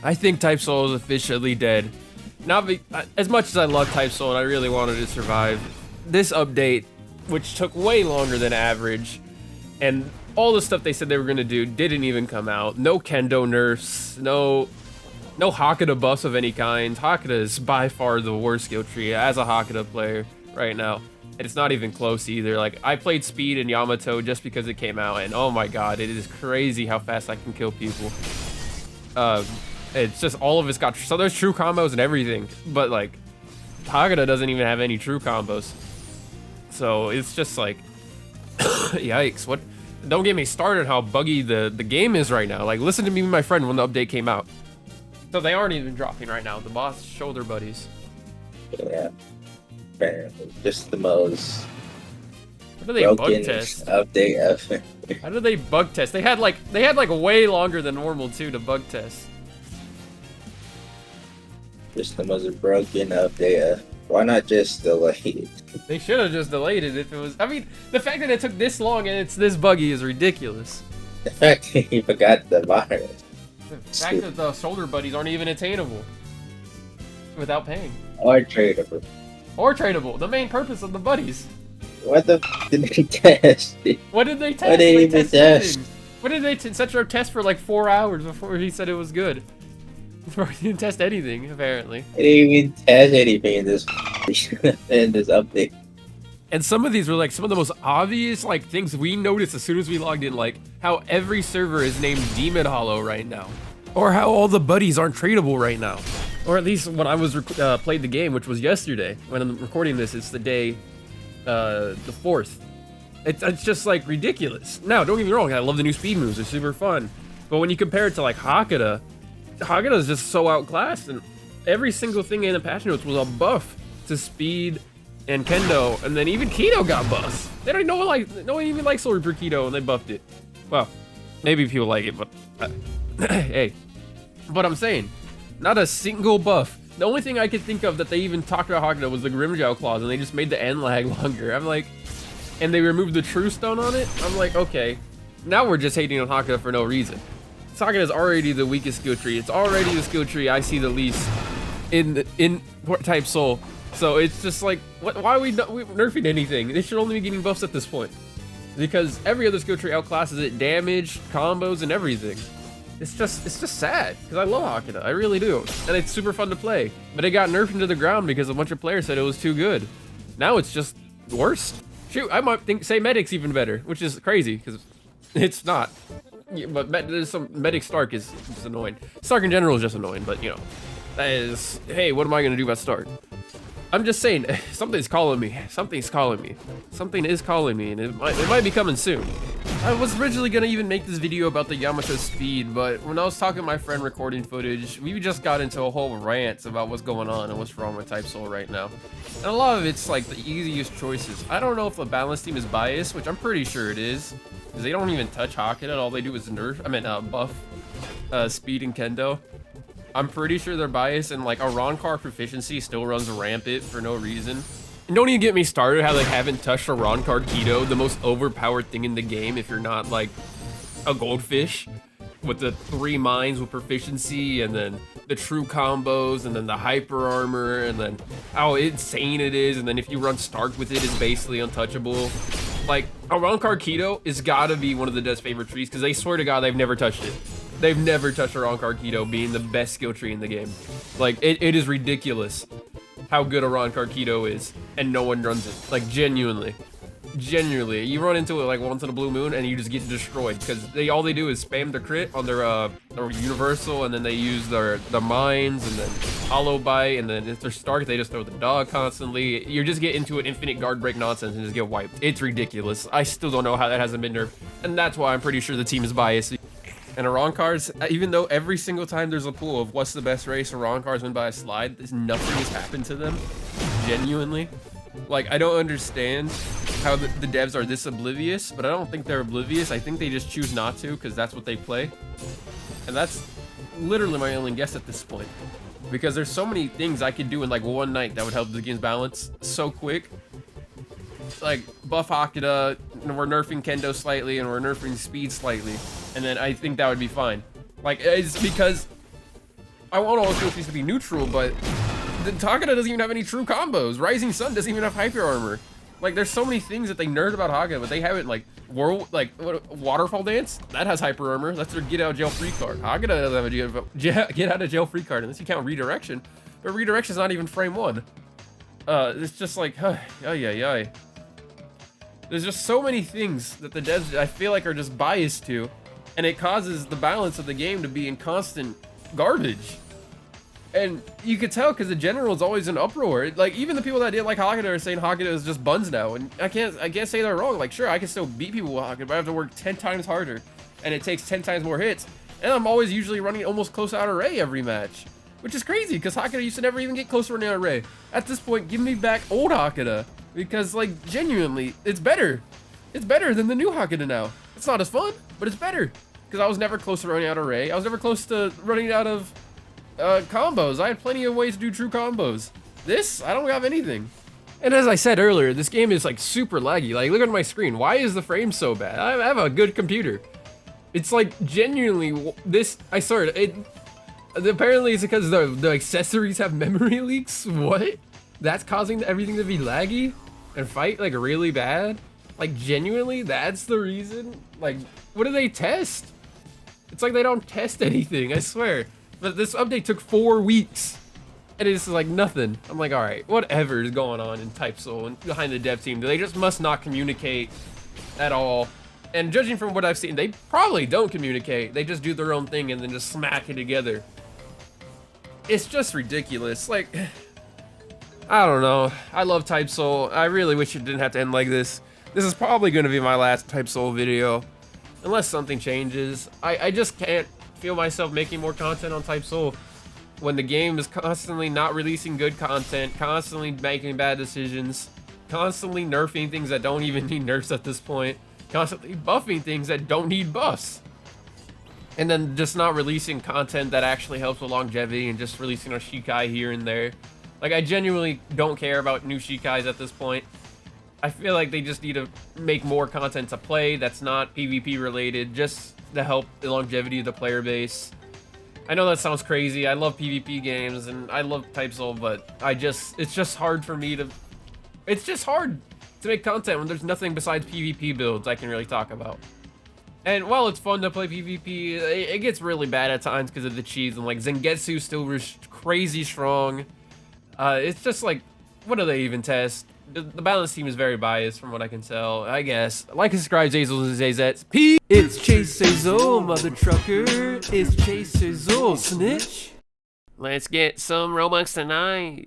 I think Type Soul is officially dead. Not be, as much as I love Type Soul and I really wanted to survive, this update, which took way longer than average, and all the stuff they said they were gonna do didn't even come out. No Kendo nerfs, no Hakuda buffs of any kind. Hakuda is by far the worst skill tree as a Hakuda player right now. And it's not even close either. Like, I played Speed and Yamato just because it came out, and oh my god, it is crazy how fast I can kill people. It's just all of it's got, so there's true combos and everything, but like, Hakuda doesn't even have any true combos. So it's just like, yikes, what? Don't get me started how buggy the game is right now. Like, listen to me and my friend when the update came out. So they aren't even dropping right now. The boss shoulder buddies. Yeah, apparently just the most What do they bug test? Update ever. How do they bug test? They had like way longer than normal too to bug test. Just the most broken update ever. Why not just delay it? They should have just delayed it if it was. I mean, the fact that it took this long and it's this buggy is ridiculous. The fact that he forgot the virus. The fact that the shoulder buddies aren't even attainable without paying. Or tradable. Or tradable. The main purpose of the buddies. What the did they test? What did they test? What did they even test? What did they set your test for like 4 hours before he said it was good? Before he didn't test anything, apparently. They didn't even test anything in this in this update. And some of these were like some of the most obvious like things we noticed as soon as we logged in, like how every server is named Demon Hollow right now, or how all the buddies aren't tradable right now, or at least when I was played the game, which was yesterday. When I'm recording this, it's the day, the 4th. It's just like ridiculous. Now, don't get me wrong, I love the new speed moves; they're super fun. But when you compare it to like Hakuda is just so outclassed, and every single thing in the patch notes was a buff to speed and Kendo, and then even Kido got buffs. They don't know, like, no one even likes Soul Reaper Kido, and they buffed it. Well, maybe people like it, but hey. But I'm saying, not a single buff. The only thing I could think of that they even talked about Hakuda was the Grimmjow clause, and they just made the end lag longer. I'm like, and they removed the True Stone on it. I'm like, okay, now we're just hating on Hakuda for no reason. Hakuda is already the weakest skill tree. It's already the skill tree I see the least in Type Soul. So it's just like, why are we nerfing anything? They should only be getting buffs at this point, because every other skill tree outclasses it, damage, combos, and everything. It's just sad, because I love Hakuda, I really do, and it's super fun to play. But it got nerfed into the ground because a bunch of players said it was too good. Now it's just worse. Shoot, I might say Medic's even better, which is crazy because it's not. Yeah, but there's some Medic Stark is just annoying. Stark in general is just annoying, but you know, that is, hey, what am I gonna do about Stark? I'm just saying, something's calling me. Something's calling me. Something is calling me, and it might be coming soon. I was originally gonna even make this video about the Yamato speed, but when I was talking to my friend recording footage, we just got into a whole rant about what's going on and what's wrong with Type Soul right now. And a lot of it's like the easiest choices. I don't know if the balance team is biased, which I'm pretty sure it is, because they don't even touch Hakuda. All they do is buff speed and Kendo. I'm pretty sure they're biased, and like a Ronkar proficiency still runs rampant for no reason. And don't even get me started how they haven't touched a Ronkar Kido, the most overpowered thing in the game if you're not like a goldfish, with the 3 mines with proficiency, and then the true combos, and then the hyper armor, and then how insane it is, and then if you run Stark with it, it's basically untouchable. Like, a Ronkar Kido is gotta be one of the Dev's favorite trees, because they swear to God they've never touched it. They've never touched a Ronkar Kido being the best skill tree in the game. Like, it is ridiculous how good a Ronkar Kido is, and no one runs it. Like, genuinely. Genuinely. You run into it like once in a blue moon, and you just get destroyed, because all they do is spam the crit on their universal, and then they use their mines, and then hollow bite, and then if they're Stark, they just throw the dog constantly. You just get into an infinite guard break nonsense and just get wiped. It's ridiculous. I still don't know how that hasn't been nerfed, and that's why I'm pretty sure the team is biased. And Ronkars, even though every single time there's a pool of what's the best race, Ronkars win by a slide, nothing has happened to them. Genuinely. Like, I don't understand how the devs are this oblivious, but I don't think they're oblivious. I think they just choose not to, because that's what they play. And that's literally my only guess at this point. Because there's so many things I could do in like one night that would help the game's balance so quick. Like, buff Hakuda, and we're nerfing Kendo slightly, and we're nerfing speed slightly. And then I think that would be fine. Like, it's because I want all trophies to be neutral, but the Hageda doesn't even have any true combos. Rising Sun doesn't even have hyper armor. Like, there's so many things that they nerd about Hageda, but they haven't, like, Waterfall Dance? That has hyper armor. That's their get out of jail free card. Hageda doesn't have a get out of jail free card, unless you count redirection. But redirection is not even frame 1. It's just like, There's just so many things that the devs, I feel like, are just biased to, and it causes the balance of the game to be in constant garbage. And you could tell because the general is always in uproar. Like, even the people that didn't like Hageda are saying Hageda is just buns now, and I can't say they're wrong. Like, sure, I can still beat people with Hageda, but I have to work 10 times harder, and it takes 10 times more hits. And I'm always usually running almost close out array every match, which is crazy because Hageda used to never even get close to running out array. At this point, give me back old Hageda, because, like, genuinely, it's better. It's better than the new Hageda now. It's not as fun, but it's better because I was never close to running out of array. I was never close to running out of combos. I had plenty of ways to do true combos. This, I don't have anything. And as I said earlier, this game is like super laggy. Like, look at my screen. Why is the frame so bad? I have a good computer. It's like genuinely this. I swear it. Apparently, it's because the accessories have memory leaks. What? That's causing everything to be laggy and fight like really bad. Like, genuinely, that's the reason. Like, what do they test? It's like they don't test anything. I swear. But this update took 4 weeks, and it's like nothing. I'm like, all right, whatever is going on in Type Soul and behind the dev team. They just must not communicate at all. And judging from what I've seen, they probably don't communicate. They just do their own thing and then just smack it together. It's just ridiculous. Like, I don't know. I love Type Soul. I really wish it didn't have to end like this. This is probably going to be my last Type Soul video, unless something changes. I just can't feel myself making more content on Type Soul when the game is constantly not releasing good content, constantly making bad decisions, constantly nerfing things that don't even need nerfs at this point, constantly buffing things that don't need buffs, and then just not releasing content that actually helps with longevity and just releasing a Shikai here and there. Like, I genuinely don't care about new Shikais at this point. I feel like they just need to make more content to play that's not PvP related, just to help the longevity of the player base. I know that sounds crazy. I love PvP games and I love Type Soul, but it's just hard for me to, it's just hard to make content when there's nothing besides PvP builds I can really talk about. And while it's fun to play PvP, it gets really bad at times because of the cheese, and like Zangetsu's still crazy strong. It's just like, what do they even test? The balance team is very biased from what I can tell, I guess. Like and subscribe, Zazels and Zazets. Peace! It's Chase Zazol, mother trucker. It's Chase Zazol, snitch. Let's get some Robux tonight.